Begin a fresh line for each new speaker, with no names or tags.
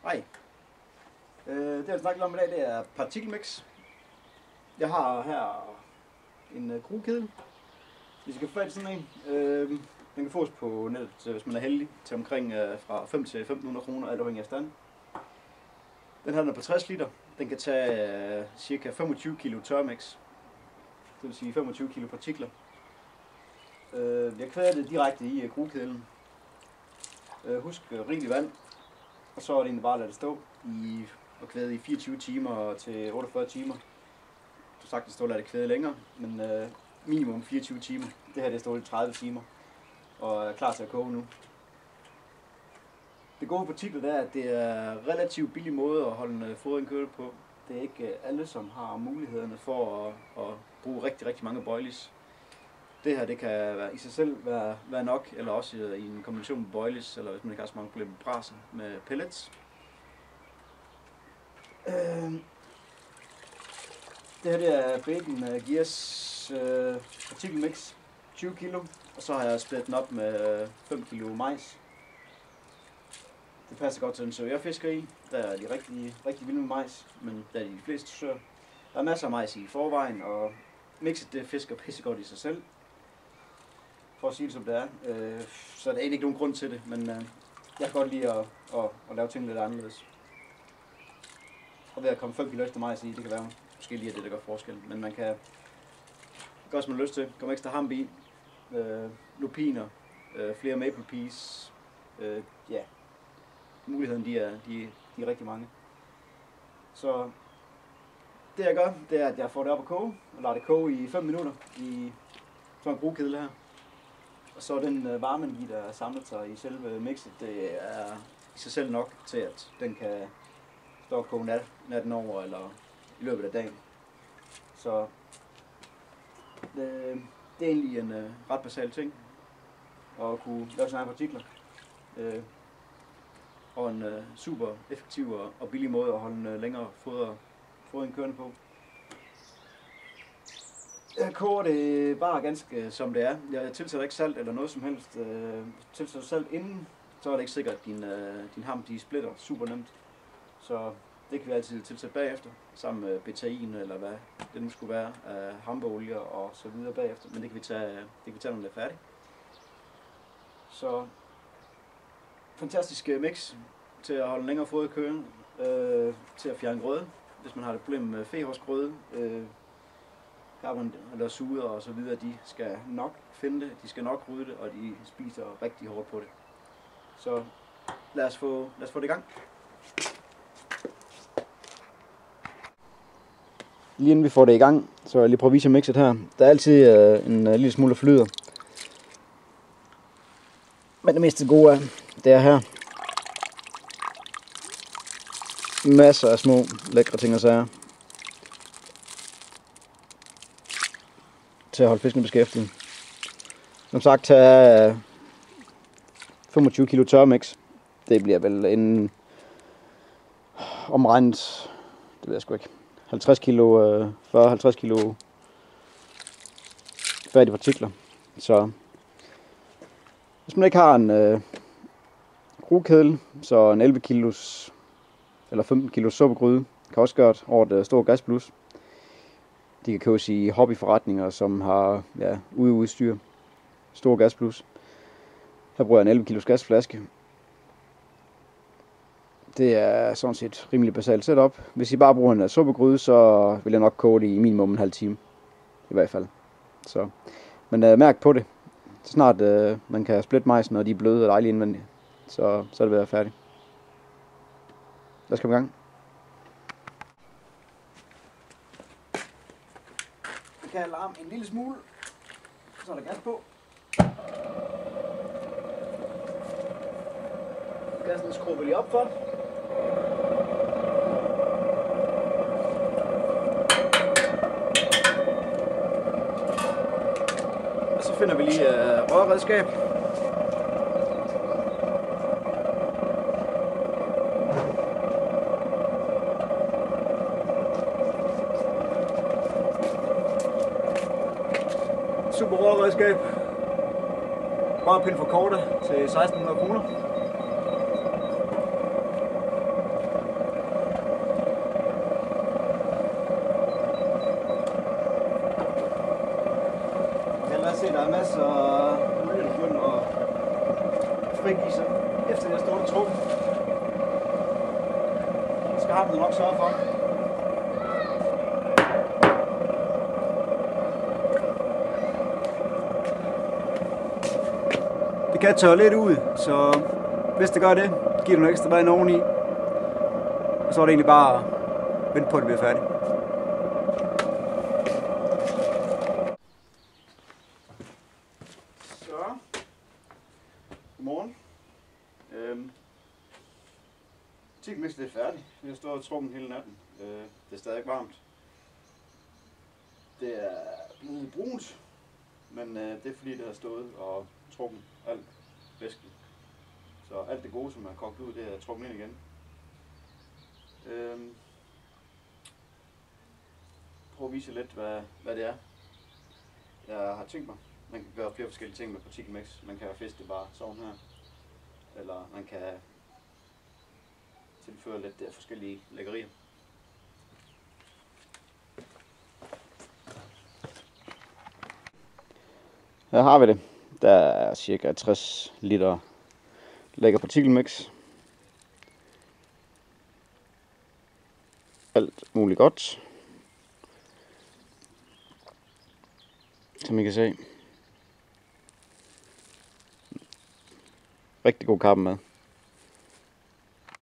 Hej. Det jeg snakker om i dag, det er partikelmix. Jeg har her en kruekedel. Hvis I kan få fat i sådan en. Den kan fås på nettet, hvis man er heldig, til omkring fra 5 til 1.500 kroner, alt afhængig af stand. Den her er på 60 liter. Den kan tage ca. 25 kg tørmix. Det vil sige 25 kg partikler. Jeg kvæder det direkte i kruekedlen. Husk rigeligt vand. Og så er det egentlig bare at lade det stå og kvæde i 24 timer til 48 timer. Du sagtens stå og lade det kvæde længere, men minimum 24 timer. Det her det står i 30 timer og er klar til at koge nu. Det gode partikler det er, at det er en relativt billig måde at holde fodring kørende på. Det er ikke alle, som har mulighederne for at bruge rigtig mange boilies. Det her det kan i sig selv være nok, eller også i en kombination med boilies, eller hvis man ikke har så mange problemer med brasen, med pellets. Det her det er Bacon Gears partikelmix, 20 kg, og så har jeg splittet den op med 5 kg majs. Det passer godt til en søerfiskeri. Der er de rigtig vilde med majs, men der er de fleste søer. Der er masser af majs i forvejen, og mixet det fisker pissegodt i sig selv. For at sige det som det er. Så der er ikke nogen grund til det, men jeg kan godt lide at lave ting lidt anderledes. Og ved at komme 5 kg ekstra majs i, det kan være måske lige det, der gør forskel. Men man kan gøre, som man har lyst til. Komme ekstra hamp i, lupiner, flere maple peas. Ja, mulighederne de er rigtig mange. Så det jeg gør, det er, at jeg får det op at koge, og lader det koge i 5 minutter i sådan en kruekedel her. Og så den varmeenergi, der er samlet sig i selve mixet, det er i sig selv nok til, at den kan stå og koge natten over eller i løbet af dagen. Så det er egentlig en ret basal ting at kunne lave sådan partikler. Og en super effektiv og billig måde at holde en længere fodring kørende på. Jeg koger det bare ganske som det er. Jeg tilsætter ikke salt eller noget som helst. Tilsætter salt inden, så er det ikke sikkert, at din hamp de splitter super nemt. Så det kan vi altid tilsætte bagefter, sammen med betain eller hvad det nu skulle være af hampeolie og så videre bagefter. Men det kan vi tage, når det er færdigt. Så fantastisk mix til at holde længere fodring kørende, til at fjerne grøde, hvis man har et problem med fehårsgrøde. Karpen eller suger og så videre, de skal nok finde det, de skal nok rydde det, og de spiser rigtig hårdt på det. Så lad os få det i gang. Lige inden vi får det i gang, så jeg lige prøve at vise mixet her. Der er altid en lille smule flyder. Men det meste gode er, det er her. Masser af små lækre ting og sager. Til at holde fisken beskæftiget. Som sagt, tage 25 kg tørmix. Det bliver vel en omregnet, det ved jeg sgu ikke, 50 kg, 40-50 kg færdige partikler. Så hvis man ikke har en kruekedel, så en 11 kg eller 15 kg suppegryde kan også gøre det over et stort gasblus. De kan købes i hobbyforretninger, som har udstyr, stor gasblus. Her bruger jeg en 11 kg gasflaske. Det er sådan set rimelig basalt setup. Hvis I bare bruger en suppegryde, så vil jeg nok koge det i minimum en halv time. I hvert fald. Så. Men mærk på det. Så snart man kan splitte majsen, når de er bløde og dejlige indvendigt, så er det ved at være færdigt. Lad os komme i gang. Jeg kan larme en lille smule, så er der gas på. Gassen skruer vi lige op for. Og så finder vi lige rørredskab. Super rørredskab. Rørpinde for korte til 1.600 kroner. er masser af olie, der begynder at frigive sig, efter jeg står og truk. Det skal ham nok sørge for. Det kan tørre lidt ud, så hvis det gør det, giver du noget ekstra vand oveni. Og så er det egentlig bare at vente på, at det bliver færdigt. Så, godmorgen. Artikelmixet er færdig. Vi har stået og trukket hele natten. Det er stadig varmt. Det er blevet brunt, men det er fordi det har stået og trukket alt væsken. Så alt det gode, som er kogt ud, det er trukket ind igen. Prøv at vise lidt, hvad det er. Jeg har tænkt mig, man kan gøre flere forskellige ting med partikelmix. Man kan fiske det bare sådan her, eller man kan tilføre lidt forskellige lækkerier. Her har vi det. Der er cirka 60 liter lækker partikelmix. Alt muligt godt, som I kan se. Rigtig god kappe med.